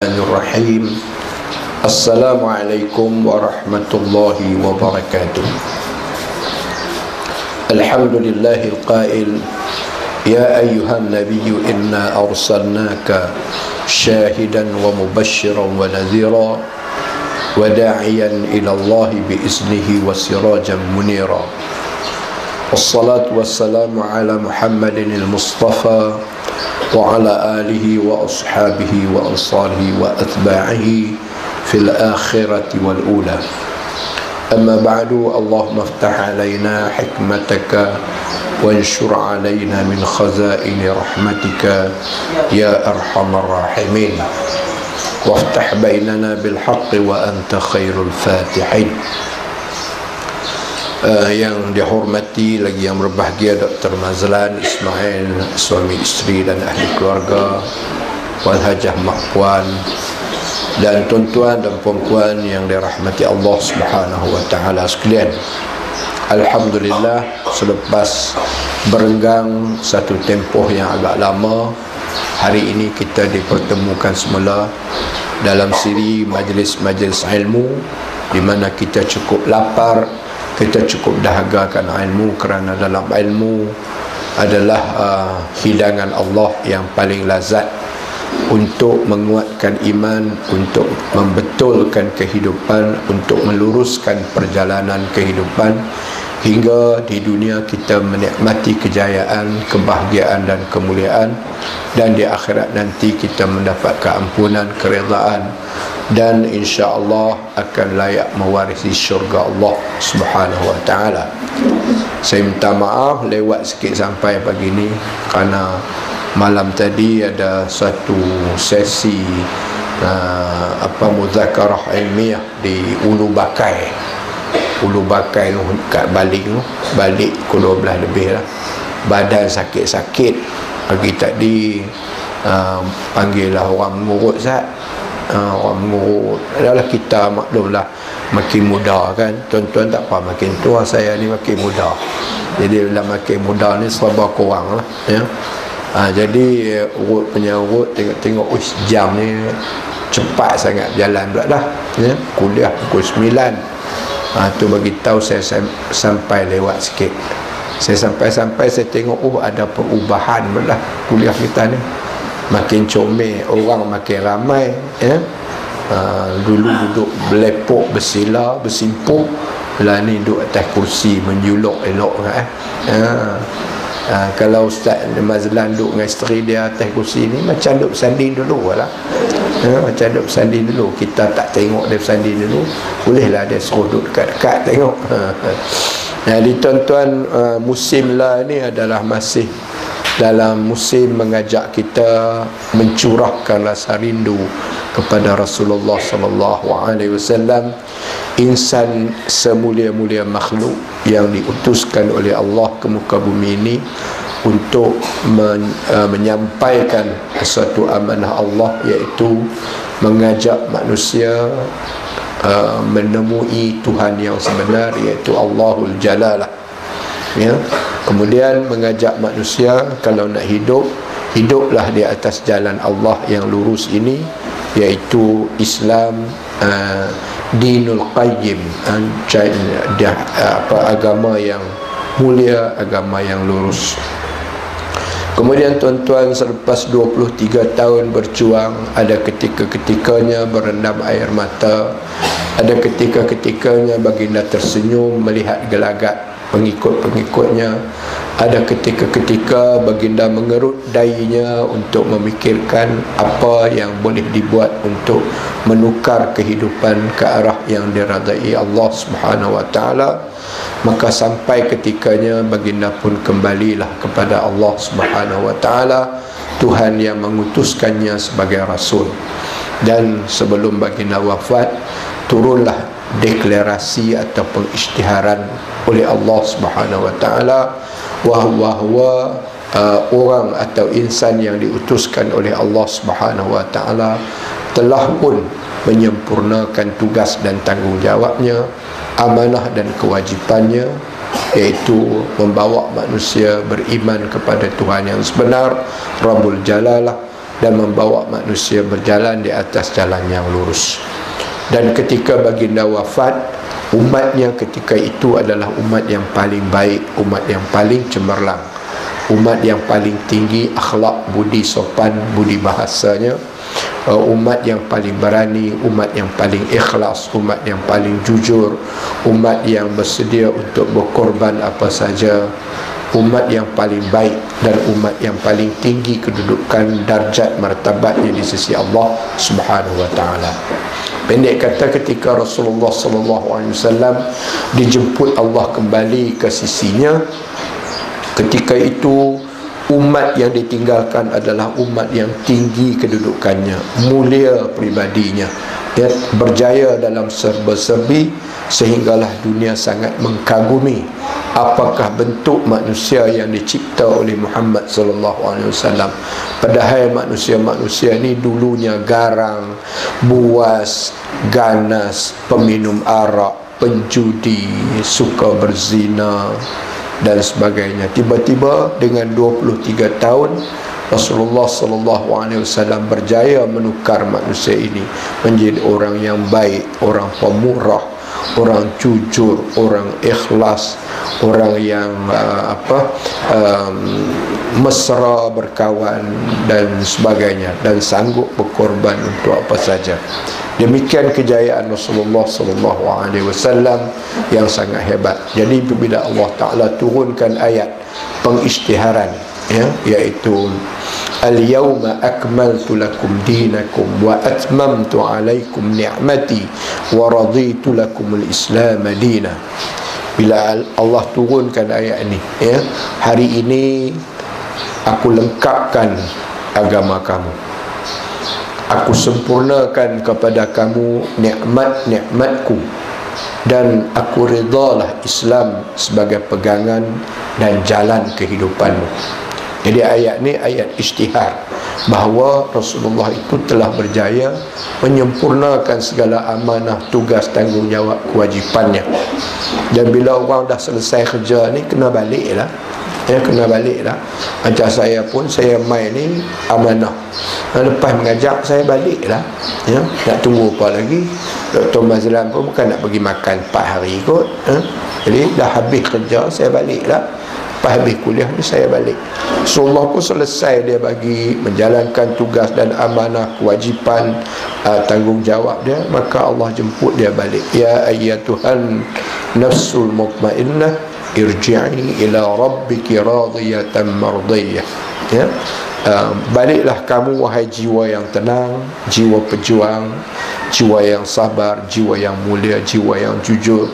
Bismillahirrahmanirrahim. Assalamualaikum warahmatullahi wabarakatuh. Alhamdulillahil qail ya ayyuhan nabiyyu inna arsalnaka syahidan wa mubashiran wa nadhira wa da'iyan ila Allahi biiznihi wa sirajan munira. Wassalatu wassalamu ala Muhammadin al-Mustafa wa ala alihi wa ashabihi wa ansarihi wa atba'ihi fil akhirati wal ula. Amma ba'du, Allahumma aftah alaina hikmataka wanshur alaina min khazaini rahmatika ya arhamar rahimin. Waftah bainana bil haqqi wa anta khairul fatihin. Yang dihormati lagi yang berbahagia Dr. Mazlan Ismail, suami isteri dan ahli keluarga, Wal Hajah Mak Puan, dan tuan-tuan dan puan-puan yang dirahmati Allah Subhanahu wa taala sekalian. Alhamdulillah, selepas berenggang satu tempoh yang agak lama, hari ini kita dipertemukan semula dalam siri majlis-majlis ilmu di mana kita cukup lapar, kita cukup dahagakan ilmu, kerana dalam ilmu adalah hidangan Allah yang paling lazat untuk menguatkan iman, untuk membetulkan kehidupan, untuk meluruskan perjalanan kehidupan hingga di dunia kita menikmati kejayaan, kebahagiaan dan kemuliaan, dan di akhirat nanti kita mendapat keampunan, keredaan, dan insya-Allah akan layak mewarisi syurga Allah Subhanahu wa taala. Saya minta maaf lewat sikit sampai pagi ni kerana malam tadi ada satu sesi muzakarah ilmiah di Ulu Bakai tu, kat balik pukul 12 lebih lah. Badan sakit-sakit pagi tadi, panggillah orang mengurut Zat. Orang mengurut adalah kita, maklumlah makin muda kan tuan-tuan, tak apa, makin tua saya ni makin muda, jadi bila makin muda ni serba kurang lah ya. Jadi urut punya urut, tengok jam ni cepat sangat jalan pula dah ya. Kuliah pukul 9, tu bagi tahu saya sampai lewat sikit. Saya sampai saya tengok ada perubahan pula kuliah kita ni, makin comel, orang makin ramai ya. Dulu duduk belepok, bersila, bersimpuk, lah ni duduk atas kursi menjuluk elok kan kalau Ustaz Mazlan duduk dengan isteri dia atas kursi ni, macam duduk bersanding dulu lah macam duduk bersanding dulu. Kita tak tengok dia bersanding dulu, bolehlah dia suruh duduk dekat-dekat tengok. Jadi tuan-tuan, musim lah ni adalah masih dalam musim mengajak kita mencurahkan rasa rindu kepada Rasulullah sallallahu alaihi wasallam, insan semulia-mulia makhluk yang diutuskan oleh Allah ke muka bumi ini untuk menyampaikan satu amanah Allah, iaitu mengajak manusia menemui Tuhan yang sebenar, iaitu Allahul Jalalah ya. Kemudian mengajak manusia kalau nak hiduplah di atas jalan Allah yang lurus ini, iaitu Islam, dinul qayyim, agama yang mulia, agama yang lurus. Kemudian tuan-tuan, selepas 23 tahun berjuang, ada ketika-ketikanya berendam air mata, ada ketika-ketikanya baginda tersenyum melihat gelagat pengikut-pengikutnya, ada ketika-ketika baginda mengerut dahinya untuk memikirkan apa yang boleh dibuat untuk menukar kehidupan ke arah yang diradai Allah Subhanahu wa taala. Maka sampai ketikanya baginda pun kembalilah kepada Allah Subhanahu wa taala, Tuhan yang mengutuskannya sebagai rasul. Dan sebelum baginda wafat, turunlah deklarasi atau pengisytiharan oleh Allah Subhanahu wa taala, wahwa orang atau insan yang diutuskan oleh Allah Subhanahu wa taala telah pun menyempurnakan tugas dan tanggungjawabnya, amanah dan kewajipannya, iaitu membawa manusia beriman kepada Tuhan yang sebenar, Rabbul Jalalah, dan membawa manusia berjalan di atas jalan yang lurus. Dan ketika baginda wafat, umatnya ketika itu adalah umat yang paling baik, umat yang paling cemerlang, umat yang paling tinggi akhlak, budi sopan, budi bahasanya, umat yang paling berani, umat yang paling ikhlas, umat yang paling jujur, umat yang bersedia untuk berkorban apa saja, umat yang paling baik, dan umat yang paling tinggi kedudukan darjat martabatnya di sisi Allah Subhanahu wa taala. Pendek kata, ketika Rasulullah SAW dijemput Allah kembali ke sisinya, ketika itu umat yang ditinggalkan adalah umat yang tinggi kedudukannya, mulia pribadinya, ya, berjaya dalam serba-serbi, sehinggalah dunia sangat mengkagumi apakah bentuk manusia yang dicipta oleh Muhammad SAW. Padahal manusia-manusia ini dulunya garang, buas, ganas, peminum arak, penjudi, suka berzina dan sebagainya. Tiba-tiba dengan 23 tahun Rasulullah SAW berjaya menukar manusia ini menjadi orang yang baik, orang pemurah, orang jujur, orang ikhlas, orang yang mesra berkawan dan sebagainya, dan sanggup berkorban untuk apa saja. Demikian kejayaan Rasulullah SAW yang sangat hebat. Jadi bila Allah Ta'ala turunkan ayat pengisytiharan, ya, iaitu al-yawma akmaltu lakum dinakum wa atmamtu alaikum ni'mati wa raditu lakum al-islam dina. Bila Allah turunkan ayat ini, ya, hari ini aku lengkapkan agama kamu, aku sempurnakan kepada kamu nikmat-nikmatku, dan aku redalah Islam sebagai pegangan dan jalan kehidupanmu. Jadi ayat ni ayat isytihar, bahawa Rasulullah itu telah berjaya menyempurnakan segala amanah, tugas, tanggungjawab, kewajipannya. Dan bila orang dah selesai kerja ni, kena balik lah, ya, kena balik lah. Macam saya pun, saya main ni amanah, lepas mengajar saya balik lah, ya. Nak tunggu apa lagi? Dr. Mazlan pun bukan nak pergi makan 4 hari kot, jadi dah habis kerja saya balik lah. Lepas habis kuliah ni saya balik. Rasulullah pun selesai dia bagi menjalankan tugas dan amanah, kewajipan, tanggungjawab dia, maka Allah jemput dia balik. Ya ayyatuhan nafsul mutmainnah irji'i ila rabbiki radiyatan mardiyah. Ya, baliklah kamu wahai jiwa yang tenang, jiwa pejuang, jiwa yang sabar, jiwa yang mulia, jiwa yang jujur.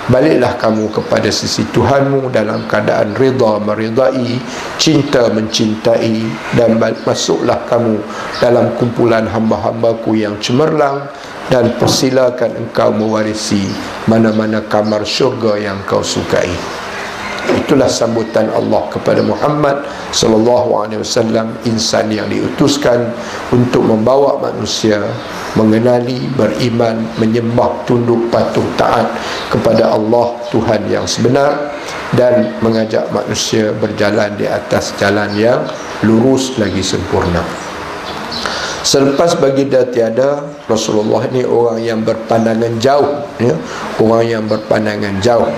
Baliklah kamu kepada sisi Tuhanmu dalam keadaan rida meridai, cinta mencintai, dan masuklah kamu dalam kumpulan hamba-hambaku yang cemerlang, dan persilakan engkau mewarisi mana-mana kamar syurga yang kau sukai. Itulah sambutan Allah kepada Muhammad SAW, insan yang diutuskan untuk membawa manusia mengenali, beriman, menyembah, tunduk, patuh, taat kepada Allah Tuhan yang sebenar, dan mengajak manusia berjalan di atas jalan yang lurus lagi sempurna. Selepas baginda tiada, Rasulullah ini orang yang berpandangan jauh, ya, orang yang berpandangan jauh.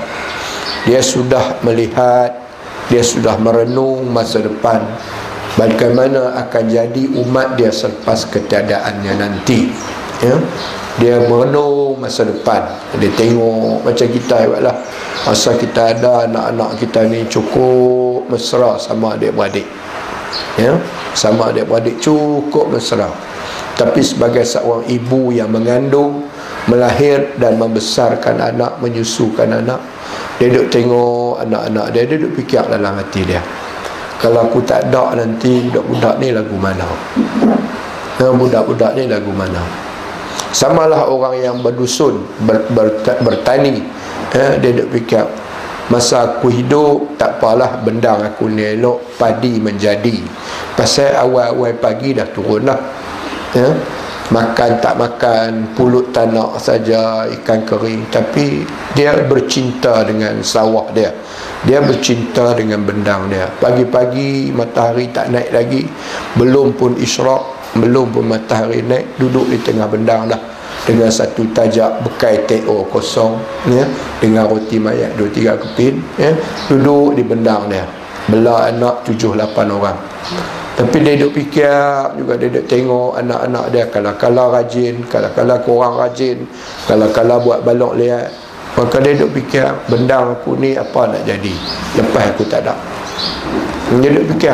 Dia sudah melihat, dia sudah merenung masa depan, bagaimana akan jadi umat dia selepas ketiadaannya nanti, ya. Dia merenung masa depan. Dia tengok macam kita lah, masa kita ada anak-anak kita ni cukup mesra sama adik-beradik, ya, sama adik-beradik cukup mesra. Tapi sebagai seorang ibu yang mengandung, melahir dan membesarkan anak, menyusukan anak, dia duduk tengok anak-anak dia, dia duduk fikir dalam hati dia, kalau aku tak ada nanti budak-budak ni lagu mana, budak-budak ni lagu mana. Samalah orang yang berdusun, bertani, dia duduk fikir, masa aku hidup tak apalah bendang aku ni elok, padi menjadi, pasal awal-awal pagi dah turun lah, ya. Makan tak makan, pulut tanah saja, ikan kering, tapi dia bercinta dengan sawah dia, Dia bercinta dengan bendang dia. Pagi-pagi matahari tak naik lagi, belum pun isyraq, belum pun matahari naik, duduk di tengah bendang dah, dengan satu tajak bekai TO kosong, ya, dengan roti mayat 2-3 keping, ya, duduk di bendang dia, bela anak 7-8 orang. Tapi dia duduk fikir juga, dia duduk tengok anak-anak dia, kalau-kalau rajin, kalau-kalau kurang rajin, kalau-kalau buat balok liat. Maka dia duduk fikir, bendang aku ni apa nak jadi lepas aku tak ada. Dia duduk fikir.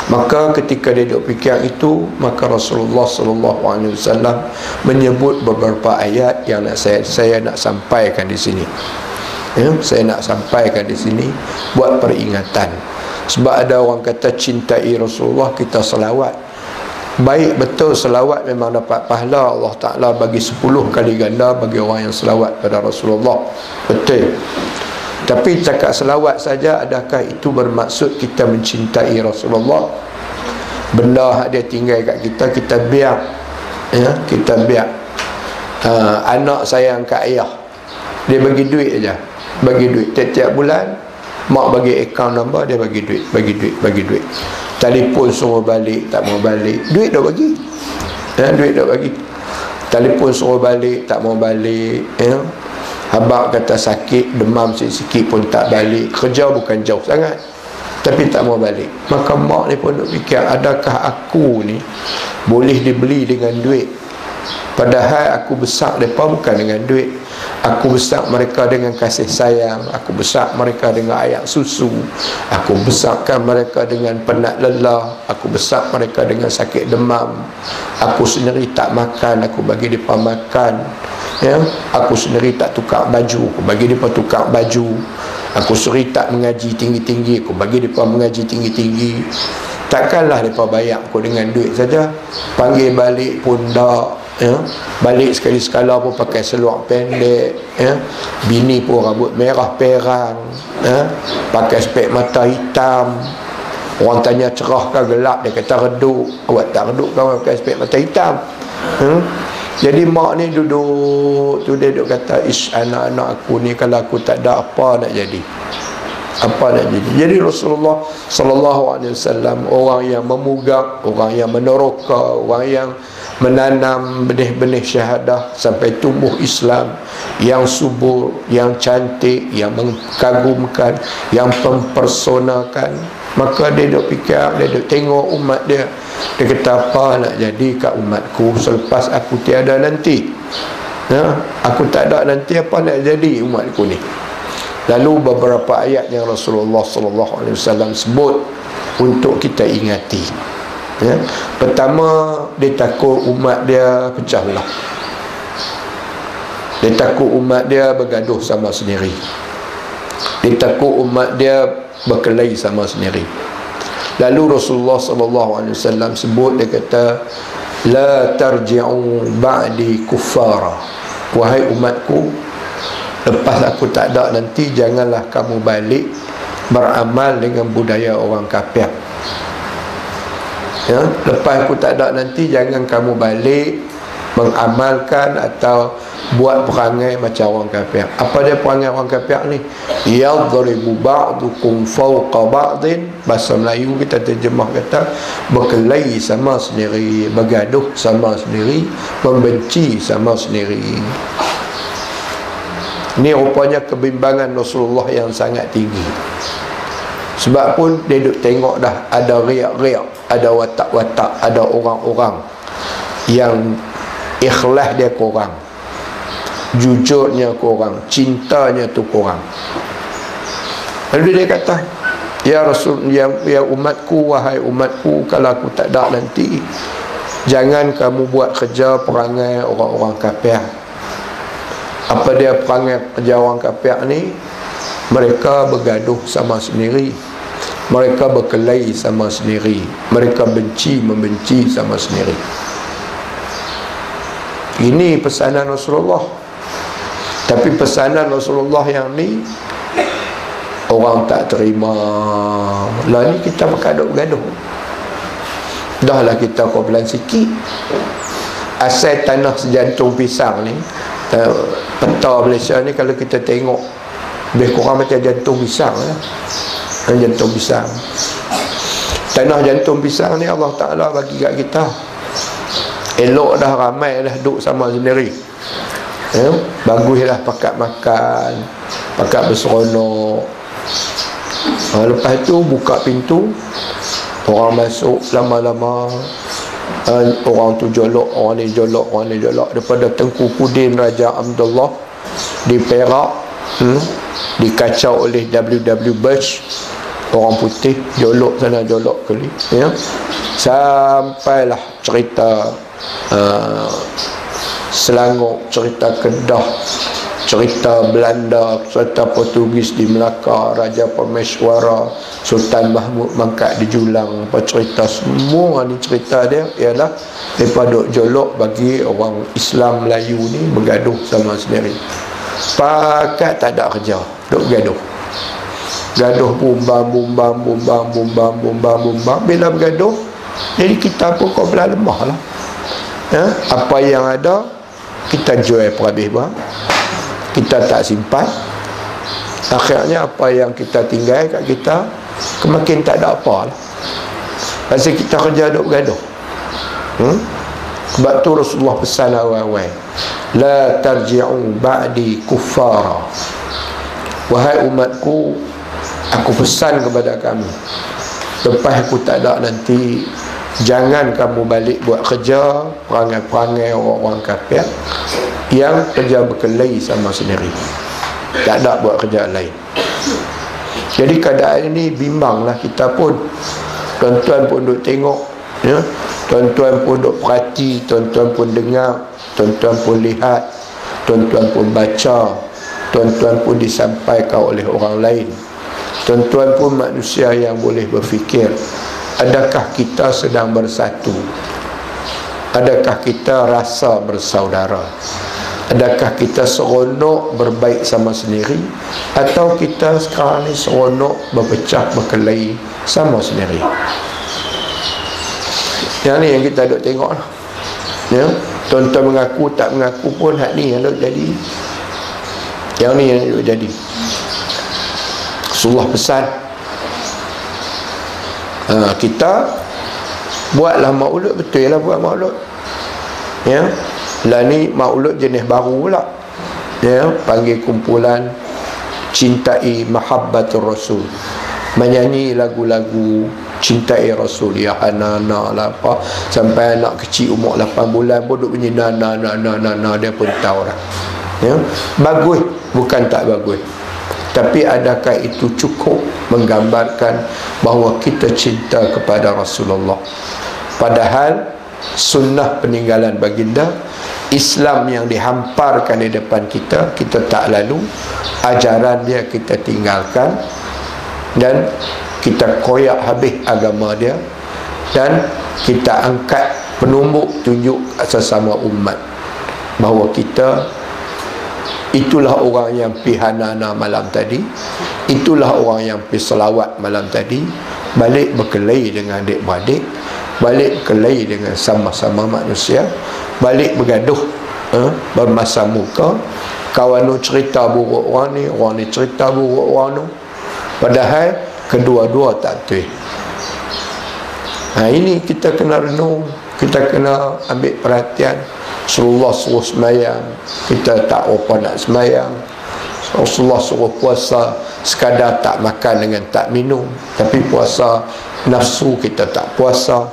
Maka ketika dia duduk fikir itu, maka Rasulullah SAW menyebut beberapa ayat yang saya nak sampaikan di sini. Ya, saya nak sampaikan di sini buat peringatan. Sebab ada orang kata cintai Rasulullah, kita selawat. Baik, betul, selawat memang dapat pahala. Allah Ta'ala bagi 10 kali ganda bagi orang yang selawat pada Rasulullah. Betul. Tapi cakap selawat saja, adakah itu bermaksud kita mencintai Rasulullah? Benda dia tinggal kat kita, kita biar, ya, kita biar. Anak sayang kat ayah, dia bagi duit aja, bagi duit tiap-tiap bulan. Mak bagi account number, dia bagi duit, bagi duit, bagi duit. Telefon suruh balik, tak mau balik, duit dah bagi, ya, duit dah bagi. Telefon suruh balik, tak mau balik, ya. Abang kata sakit, demam sikit-sikit pun tak balik. Kerja bukan jauh sangat, tapi tak mau balik. Maka mak ni pun duk fikir, adakah aku ni boleh dibeli dengan duit? Padahal aku besar mereka bukan dengan duit. Aku besar mereka dengan kasih sayang. Aku besar mereka dengan air susu. Aku besarkan mereka dengan penat lelah. Aku besar mereka dengan sakit demam. Aku sendiri tak makan, aku bagi mereka makan, ya. Aku sendiri tak tukar baju, aku bagi mereka tukar baju. Aku sendiri tak mengaji tinggi-tinggi, aku bagi mereka mengaji tinggi-tinggi. Takkanlah mereka bayar aku dengan duit saja. Panggil balik pun tak, ya. Balik sekali-sekala pun pakai seluar pendek, ya. Bini pun rambut merah perang, ya. Pakai spek mata hitam. Orang tanya cerah ke gelap, dia kata redup. Awak tak redup kan pakai spek mata hitam, ya. Jadi mak ni duduk tu, dia duduk kata, ish, anak-anak aku ni kalau aku tak ada, apa nak jadi? Apa nak jadi? Jadi Rasulullah SAW orang yang memugak, orang yang meneroka, orang yang menanam benih-benih syahadah sampai tumbuh Islam yang subur, yang cantik, yang mengagumkan, yang mempersonakan. Maka dia duk fikir, dia duk tengok umat dia. Dia kata, apa nak jadi kat umatku selepas aku tiada nanti? Ya, aku tak ada nanti, apa nak jadi umatku ni? Lalu beberapa ayat yang Rasulullah SAW sebut untuk kita ingati, ya. Pertama, dia takut umat dia pecah belah. Dia takut umat dia bergaduh sama sendiri. Dia takut umat dia berkelahi sama sendiri. Lalu Rasulullah SAW sebut, dia kata, la tarji'u ba'di kuffara. Wahai umatku, lepas aku tak ada nanti, janganlah kamu balik beramal dengan budaya orang kafir. Ya, lepas aku tak ada nanti, jangan kamu balik mengamalkan atau buat perangai macam orang kafir. Apa dia perangai orang kafir ni? Yadribu ba'dukum fawqa ba'din. Bahasa Melayu kita terjemah kata, berkelahi sama sendiri, bergaduh sama sendiri, membenci sama sendiri. Ini rupanya kebimbangan Rasulullah yang sangat tinggi. Sebab pun dia duk tengok dah, ada riak-riak, ada watak-watak, ada orang-orang yang ikhlas dia kurang, jujurnya kurang, cintanya tu kurang. Lalu dia kata, ya Rasul, ya umatku, wahai umatku, kalau aku tak ada nanti, jangan kamu buat kerja perangai orang-orang kafir. Apa dia perangai kerja orang kafir ni? Mereka bergaduh sama sendiri, mereka berkelahi sama sendiri, mereka membenci sama sendiri. Ini pesanan Rasulullah. Tapi pesanan Rasulullah yang ni orang tak terima. Lah ni kita bergaduh-gaduh. Dah lah kita korban sikit. Asal tanah sejantung pisang ni, peta Malaysia ni, kalau kita tengok lebih kurang macam jantung pisang lah. Jantung pisang, tanah jantung pisang ni Allah Ta'ala bagi kat kita. Elok dah, ramai dah duduk sama sendiri, baguslah pakat makan, pakat berseronok. Lepas tu buka pintu, orang masuk lama-lama. Orang tu jolok, orang ni jolok, orang ni jolok. Daripada Tengku Pudin Raja Abdullah di Perak, dikacau oleh W.W. Bush, orang putih, jolok sana jolok kali, sampailah cerita Selangor, cerita Kedah, cerita Belanda, cerita Portugis di Melaka, Raja Permeswara, Sultan Mahmud Mangkat di Julang. Apa cerita semua ni, cerita dia ialah mereka duk jolok bagi orang Islam Melayu ni bergaduh sama sendiri. Pakat tak ada kerja, duk bergaduh. Gaduh bumbang. Bila bergaduh, jadi kita pun kau belah lemah lah. Apa yang ada kita jual perhabis bang, kita tak simpan. Akhirnya apa yang kita tinggal kat kita kemakin tak ada apa lah. Pasal kita kerja duk bergaduh. Sebab tu Rasulullah pesan awal-awal, la tarji'u ba'di kuffara. Wahai umatku, aku pesan kepada kamu, lepas aku tak ada nanti, jangan kamu balik buat kerja perangai-perangai orang-orang kafir yang kerja berkelahi sama sendiri, tak ada buat kerja lain. Jadi keadaan ini bimbanglah kita pun. Tuan-tuan pun duk tengok, tuan-tuan pun duk perhati, tuan-tuan pun dengar, tuan-tuan pun lihat, tuan-tuan pun baca, tuan-tuan pun disampaikan oleh orang lain. Tuan-tuan pun manusia yang boleh berfikir. Adakah kita sedang bersatu? Adakah kita rasa bersaudara? Adakah kita seronok berbaik sama sendiri, atau kita sekarang ni seronok berpecah berkelahi sama sendiri? Yang ni yang kita duk tengok lah. Tuan-tuan mengaku tak mengaku pun hak ni yang duk jadi. Yang ni yang duk jadi. Rasulullah pesan, kita buatlah maulud, betul lah buat maulud. Lah ni maulud jenis baru pula, panggil kumpulan cintai mahabbatur Rasul, menyanyi lagu-lagu cintai Rasul. Ya anak-anak lah apa, sampai anak kecil umur 8 bulan pun duk bunyi na, dia pun tahu dah. Bagus, bukan tak bagus, tapi adakah itu cukup menggambarkan bahawa kita cinta kepada Rasulullah? Padahal sunnah peninggalan baginda, Islam yang dihamparkan di depan kita, kita tak lalu, ajaran dia kita tinggalkan, dan kita koyak habis agama dia, dan kita angkat penumbuk tunjuk sesama umat bahawa kita itulah orang yang pi hanana malam tadi, itulah orang yang pi selawat malam tadi, balik berkelahi dengan adik-beradik, balik berkelahi dengan sama-sama manusia, balik bergaduh, bermasa muka, kawan tu cerita buruk orang ni cerita buruk orang tu, padahal kedua-dua tak betul. Ini kita kena renung, kita kena ambil perhatian. Rasulullah suruh semayang, kita tak apa nak semayang. Rasulullah suruh puasa, sekadar tak makan dengan tak minum, tapi puasa nafsu kita tak puasa.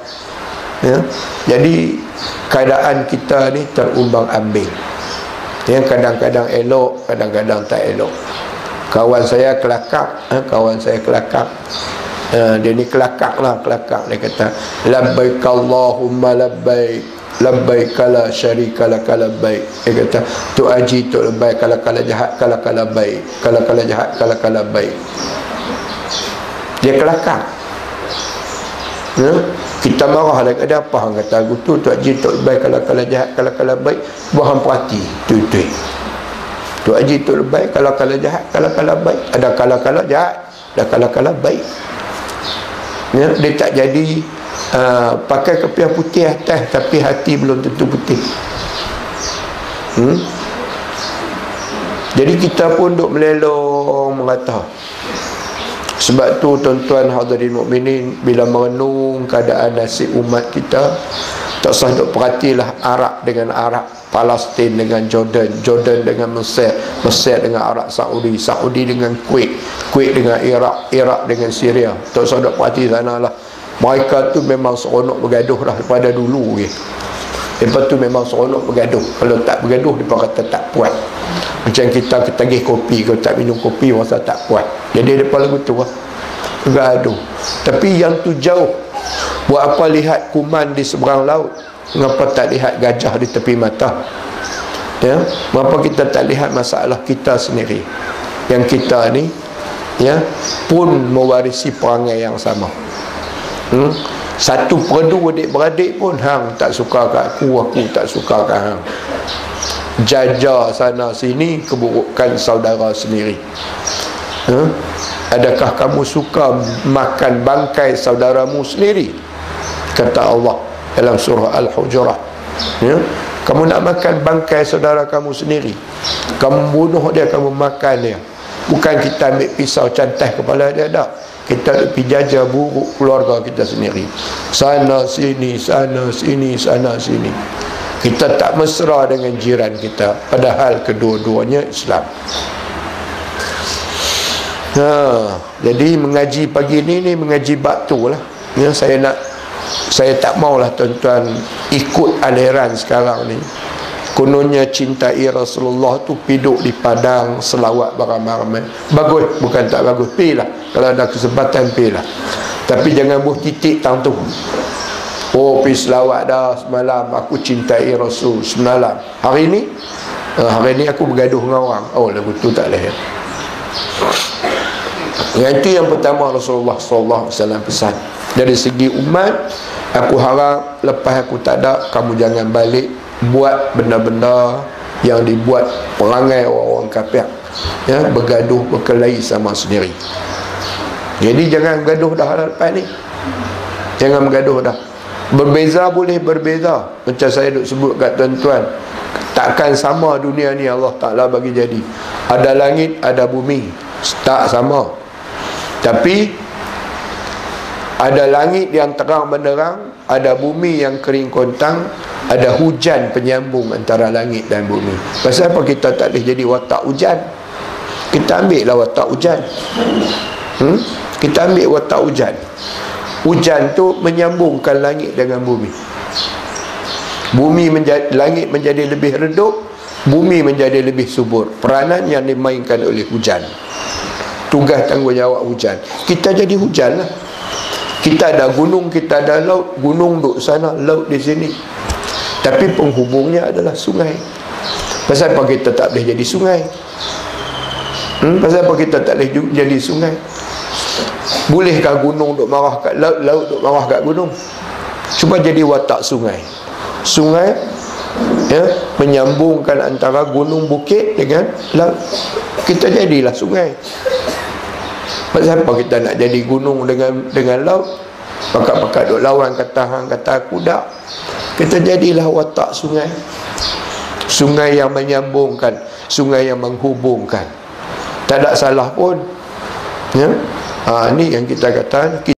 Jadi keadaan kita ni terumbang ambing, yang kadang-kadang elok, kadang-kadang tak elok. Kawan saya kelakar, dia ni kelakar lah, dia kata labbaik Allahumma labbaik, labbaik la syarika lak labbaik. Dia kata tu haji tu labbaik, kala jahat kala baik, kala jahat kala baik. Dia kelakar. Kita marah lah, ada apa hang kata aku tu haji tu labbaik, kala jahat kala baik. Buah perhati tu tu haji tu labbaik, kala jahat kala baik. Ada kala jahat, ada kala baik. Dia tak jadi pakai kepiah putih atas, tapi hati belum tentu putih. Jadi kita pun duk melelong merata. Sebab tu tuan-tuan hadirin mukminin, bila merenung keadaan nasib umat kita, tak usah duk perhatilah Arab dengan Arab, Palestin dengan Jordan, Jordan dengan Mesir, Mesir dengan Arab Saudi, Saudi dengan Kuwait, Kuwait dengan Iraq, Iraq dengan Syria. Tak usah duk perhati sana lah. Mereka tu memang seronok bergaduh dah daripada dulu ke. Lepas tu memang seronok bergaduh. Kalau tak bergaduh, mereka kata tak puas. Macam kita tagih kopi, kalau tak minum kopi rasa tak puas. Jadi mereka lagu tu lah, bergaduh. Tapi yang tu jauh. Buat apa lihat kuman di seberang laut, mengapa tak lihat gajah di tepi mata? Ya, mengapa kita tak lihat masalah kita sendiri? Yang kita ni, ya, pun mewarisi perangai yang sama. Satu perdu adik-beradik pun, hang tak suka kat aku tak suka kat hang. Jajar sana sini keburukan saudara sendiri. Adakah kamu suka makan bangkai saudaramu sendiri? Kata Allah dalam surah Al-Hujurat, ya? Kamu nak makan bangkai saudara kamu sendiri, kamu bunuh dia, kamu makan dia. Bukan kita ambil pisau cantai kepala dia, tak. Kita pergi jajah buruk keluarga kita sendiri. Sana sini, sana sini, sana sini. Kita tak mesra dengan jiran kita, padahal kedua-duanya Islam. Jadi mengaji pagi ni mengaji bab tu lah, ya. Saya tak maulah tuan-tuan ikut aliran sekarang ni. Kononnya cintai Rasulullah tu piduk di padang selawat beramai-ramai. Bagus, bukan tak bagus, pergilah. Kalau ada kesempatan pergilah. Tapi jangan buh titik tang tu. Oh, pergi selawat dah semalam, aku cintai Rasul semalam. Hari ni aku bergaduh dengan orang. Oh, lagu tu tak boleh. Yang itu yang pertama Rasulullah SAW pesan. Dari segi umat, aku harap lepas aku tak ada, kamu jangan balik buat benda-benda yang dibuat perangai orang-orang kafir, ya, bergaduh, berkelahi sama sendiri. Jadi jangan bergaduh dah lepas ni. Jangan bergaduh dah. Berbeza boleh berbeza. Macam saya duk sebut kat tuan-tuan, takkan sama dunia ni Allah Ta'ala bagi jadi. Ada langit, ada bumi, tak sama. Tapi ada langit yang terang benderang, ada bumi yang kering kontang, ada hujan penyambung antara langit dan bumi. Pasal apa kita tak boleh jadi watak hujan? Kita ambil lah watak hujan. Kita ambil watak hujan. Hujan tu menyambungkan langit dengan bumi. Langit menjadi lebih redup, bumi menjadi lebih subur. Peranan yang dimainkan oleh hujan. Tugas tanggungjawab hujan. Kita jadi hujan lah. Kita ada gunung, kita ada laut. Gunung duduk sana, laut di sini. Tapi penghubungnya adalah sungai. Pasal apa kita tak boleh jadi sungai? Pasal apa kita tak boleh jadi sungai? Bolehkah gunung duk marah kat laut, laut duk marah kat gunung? Cuba jadi watak sungai. Sungai, ya, menyambungkan antara gunung bukit dengan laut. Kita jadilah sungai. Pasal apa kita nak jadi gunung dengan laut? Pakat-pakat duk lawan, kata hang, kata aku tak. Kita jadilah watak sungai. Sungai yang menyambungkan, sungai yang menghubungkan. Tak ada salah pun, ya. Ni yang kita kata